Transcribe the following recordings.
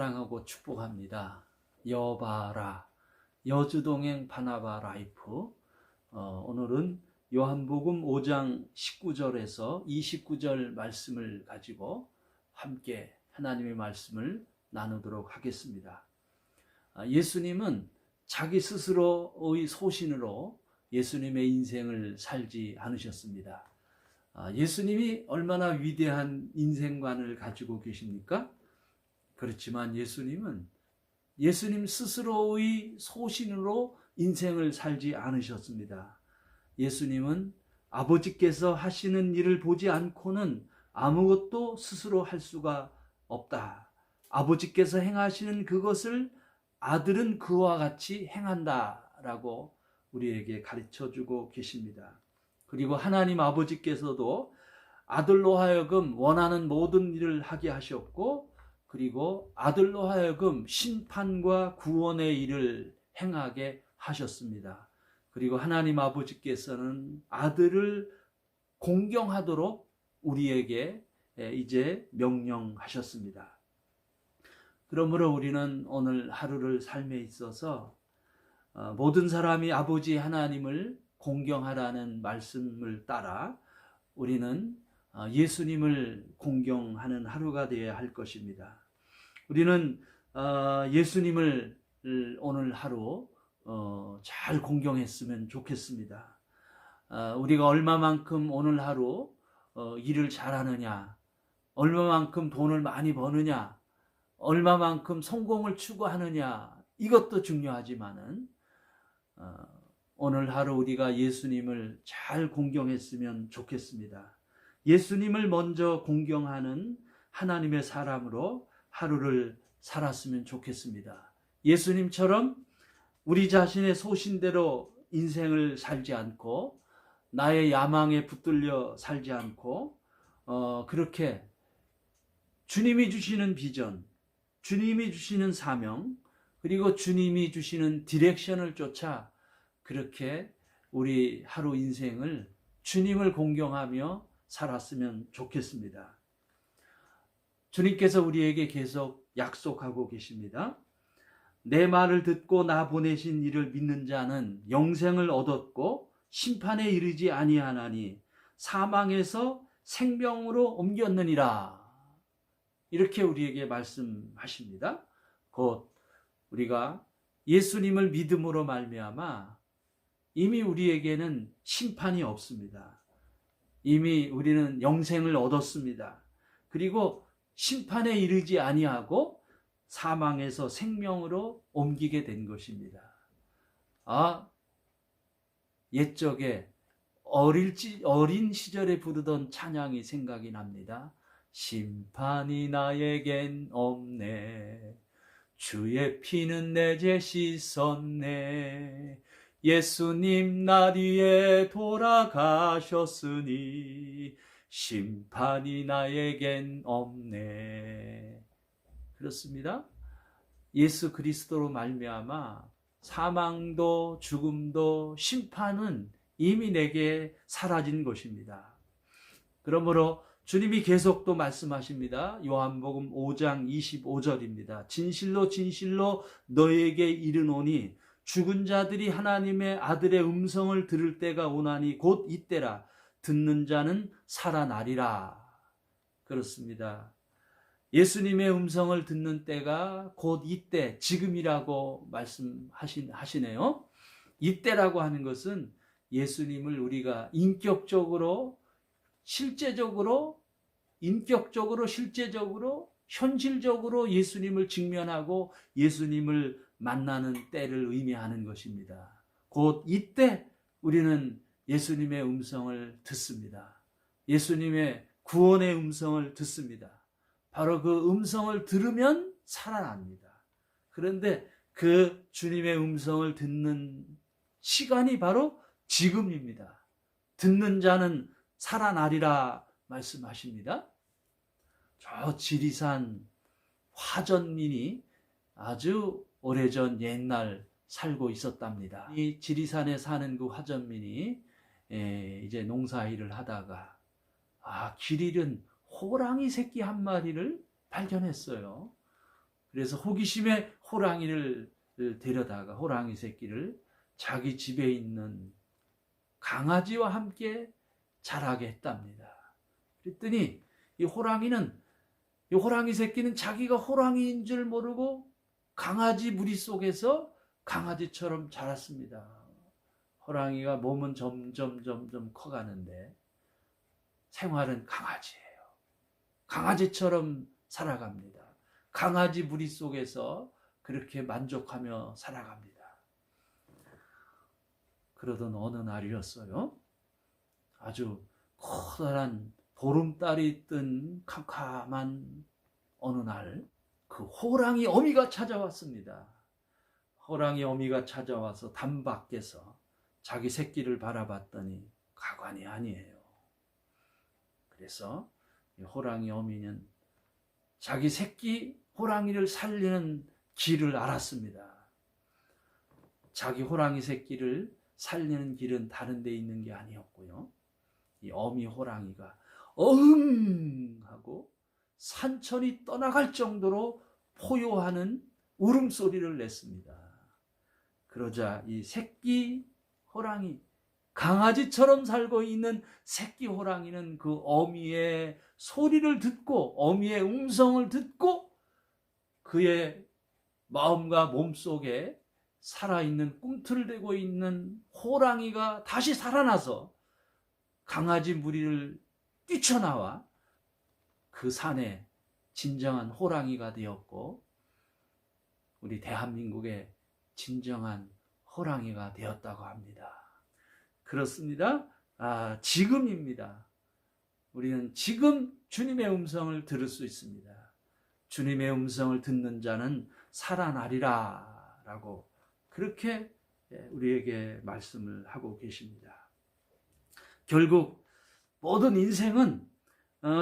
사랑하고 축복합니다. 여바라 여주동행 바나바 라이프. 오늘은 요한복음 5장 19절에서 29절 말씀을 가지고 함께 하나님의 말씀을 나누도록 하겠습니다. 예수님은 자기 스스로의 소신으로 예수님의 인생을 살지 않으셨습니다. 예수님이 얼마나 위대한 인생관을 가지고 계십니까? 그렇지만 예수님은 예수님 스스로의 소신으로 인생을 살지 않으셨습니다. 예수님은 아버지께서 하시는 일을 보지 않고는 아무것도 스스로 할 수가 없다. 아버지께서 행하시는 그것을 아들은 그와 같이 행한다라고 우리에게 가르쳐주고 계십니다. 그리고 하나님 아버지께서도 아들로 하여금 원하는 모든 일을 하게 하셨고, 그리고 아들로 하여금 심판과 구원의 일을 행하게 하셨습니다. 그리고 하나님 아버지께서는 아들을 공경하도록 우리에게 이제 명령하셨습니다. 그러므로 우리는 오늘 하루를 삶에 있어서 모든 사람이 아버지 하나님을 공경하라는 말씀을 따라 우리는 예수님을 공경하는 하루가 되어야 할 것입니다. 우리는 예수님을 오늘 하루 잘 공경했으면 좋겠습니다. 우리가 얼마만큼 오늘 하루 일을 잘하느냐, 얼마만큼 돈을 많이 버느냐, 얼마만큼 성공을 추구하느냐, 이것도 중요하지만은 오늘 하루 우리가 예수님을 잘 공경했으면 좋겠습니다. 예수님을 먼저 공경하는 하나님의 사람으로 하루를 살았으면 좋겠습니다. 예수님처럼 우리 자신의 소신대로 인생을 살지 않고 나의 야망에 붙들려 살지 않고 그렇게 주님이 주시는 비전, 주님이 주시는 사명, 그리고 주님이 주시는 디렉션을 쫓아 그렇게 우리 하루 인생을 주님을 공경하며 살았으면 좋겠습니다. 주님께서 우리에게 계속 약속하고 계십니다. 내 말을 듣고 나 보내신 이를 믿는 자는 영생을 얻었고 심판에 이르지 아니하나니 사망에서 생명으로 옮겼느니라. 이렇게 우리에게 말씀하십니다. 곧 우리가 예수님을 믿음으로 말미암아 이미 우리에게는 심판이 없습니다. 이미 우리는 영생을 얻었습니다. 그리고 심판에 이르지 아니하고 사망에서 생명으로 옮기게 된 것입니다. 옛적에 어린 시절에 부르던 찬양이 생각이 납니다. 심판이 나에겐 없네, 주의 피는 내 죄 씻었네, 예수님 날 위해 돌아가셨으니 심판이 나에겐 없네. 그렇습니다. 예수 그리스도로 말미암아 사망도 죽음도 심판은 이미 내게 사라진 것입니다. 그러므로 주님이 계속 또 말씀하십니다. 요한복음 5장 25절입니다. 진실로 진실로 너에게 이르노니 죽은 자들이 하나님의 아들의 음성을 들을 때가 오나니 곧 이때라. 듣는 자는 살아나리라. 그렇습니다. 예수님의 음성을 듣는 때가 곧 이때, 지금이라고 말씀하시네요. 이때라고 하는 것은 예수님을 우리가 인격적으로, 실제적으로, 현실적으로 예수님을 직면하고 예수님을 만나는 때를 의미하는 것입니다. 곧 이때 우리는 예수님의 음성을 듣습니다. 예수님의 구원의 음성을 듣습니다. 바로 그 음성을 들으면 살아납니다. 그런데 그 주님의 음성을 듣는 시간이 바로 지금입니다. 듣는 자는 살아나리라 말씀하십니다. 저 지리산 화전민이 아주 오래전 옛날 살고 있었답니다. 이 지리산에 사는 그 화전민이 이제 농사일을 하다가 길 잃은 호랑이 새끼 한 마리를 발견했어요. 그래서 호기심에 호랑이를 데려다가 호랑이 새끼를 자기 집에 있는 강아지와 함께 자라게 했답니다. 그랬더니 이 호랑이 새끼는 자기가 호랑이인 줄 모르고 강아지 무리 속에서 강아지처럼 자랐습니다. 호랑이가 몸은 점점 커가는데 생활은 강아지예요. 강아지처럼 살아갑니다. 강아지 무리 속에서 그렇게 만족하며 살아갑니다. 그러던 어느 날이었어요. 아주 커다란 보름달이 뜬 캄캄한 어느 날, 그 호랑이 어미가 찾아왔습니다. 호랑이 어미가 찾아와서 담 밖에서 자기 새끼를 바라봤더니 가관이 아니에요. 그래서 이 호랑이 어미는 자기 새끼 호랑이를 살리는 길을 알았습니다. 자기 호랑이 새끼를 살리는 길은 다른 데 있는 게 아니었고요. 이 어미 호랑이가 어흥 하고 산천이 떠나갈 정도로 포효하는 울음소리를 냈습니다. 그러자 이 새끼 호랑이, 강아지처럼 살고 있는 새끼 호랑이는 그 어미의 소리를 듣고, 어미의 음성을 듣고 그의 마음과 몸속에 살아있는 꿈틀대고 있는 호랑이가 다시 살아나서 강아지 무리를 뛰쳐나와 그 산에 진정한 호랑이가 되었고, 우리 대한민국의 진정한 호랑이가 되었다고 합니다. 그렇습니다. 지금입니다. 우리는 지금 주님의 음성을 들을 수 있습니다. 주님의 음성을 듣는 자는 살아나리라 라고 그렇게 우리에게 말씀을 하고 계십니다. 결국 모든 인생은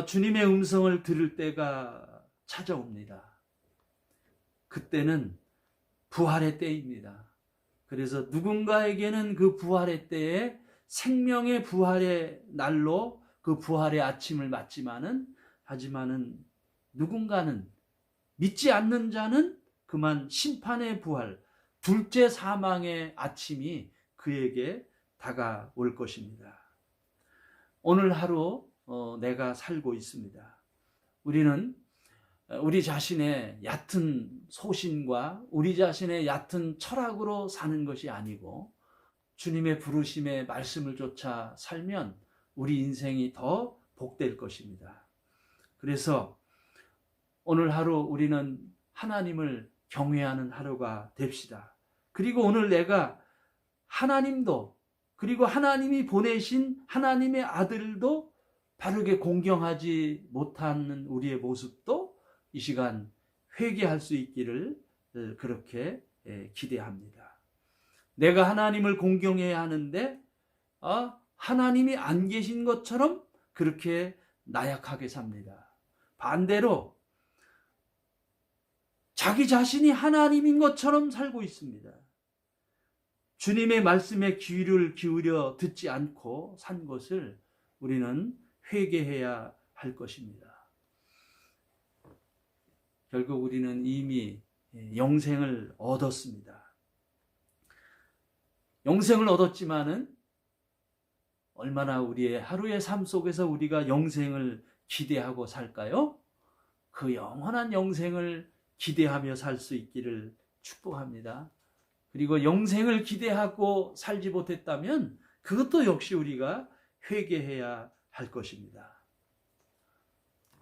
주님의 음성을 들을 때가 찾아옵니다. 그때는 부활의 때입니다. 그래서 누군가에게는 그 부활의 때에 생명의 부활의 날로 그 부활의 아침을 하지만은 누군가는, 믿지 않는 자는 그만 심판의 부활, 둘째 사망의 아침이 그에게 다가올 것입니다. 오늘 하루 내가 살고 있습니다. 우리는 우리 자신의 얕은 소신과 우리 자신의 얕은 철학으로 사는 것이 아니고 주님의 부르심의 말씀을 쫓아 살면 우리 인생이 더 복될 것입니다. 그래서 오늘 하루 우리는 하나님을 경외하는 하루가 됩시다. 그리고 오늘 내가 하나님도, 그리고 하나님이 보내신 하나님의 아들도 바르게 공경하지 못하는 우리의 모습도 이 시간 회개할 수 있기를 그렇게 기대합니다. 내가 하나님을 공경해야 하는데 하나님이 안 계신 것처럼 그렇게 나약하게 삽니다. 반대로 자기 자신이 하나님인 것처럼 살고 있습니다. 주님의 말씀에 귀를 기울여 듣지 않고 산 것을 우리는 회개해야 할 것입니다. 결국 우리는 이미 영생을 얻었습니다. 영생을 얻었지만은 얼마나 우리의 하루의 삶 속에서 우리가 영생을 기대하고 살까요? 그 영원한 영생을 기대하며 살 수 있기를 축복합니다. 그리고 영생을 기대하고 살지 못했다면 그것도 역시 우리가 회개해야 할 것입니다.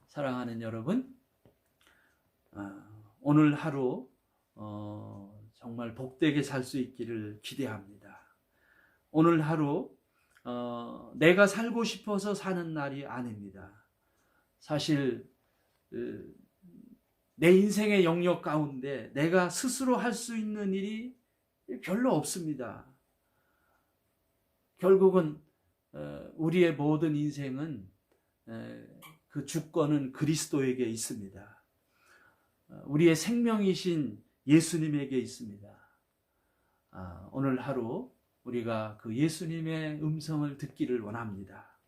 사랑하는 여러분, 오늘 하루 정말 복되게 살 수 있기를 기대합니다. 오늘 하루 내가 살고 싶어서 사는 날이 아닙니다. 사실 내 인생의 영역 가운데 내가 스스로 할 수 있는 일이 별로 없습니다. 결국은 우리의 모든 인생은 그 주권은 그리스도에게 있습니다. 우리의 생명이신 예수님에게 있습니다. 오늘 하루 우리가 그 예수님의 음성을 듣기를 원합니다.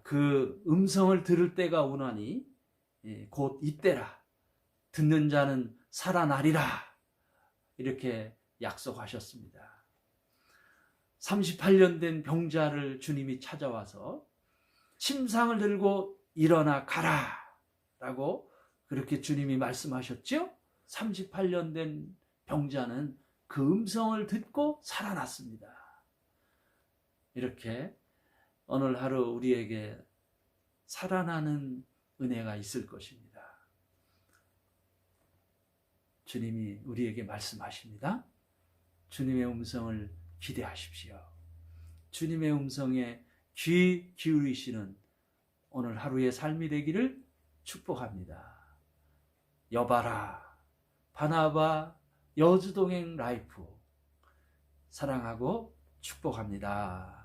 그 음성을 들을 때가 오나니 곧 이때라. 듣는 자는 살아나리라. 이렇게 약속하셨습니다. 38년 된 병자를 주님이 찾아와서 침상을 들고 일어나 가라 라고 그렇게 주님이 말씀하셨죠. 38년 된 병자는 그 음성을 듣고 살아났습니다. 이렇게 오늘 하루 우리에게 살아나는 은혜가 있을 것입니다. 주님이 우리에게 말씀하십니다. 주님의 음성을 기대하십시오. 주님의 음성에 귀 기울이시는 오늘 하루의 삶이 되기를 축복합니다. 여바라, 바나바, 여주동행 라이프 사랑하고 축복합니다.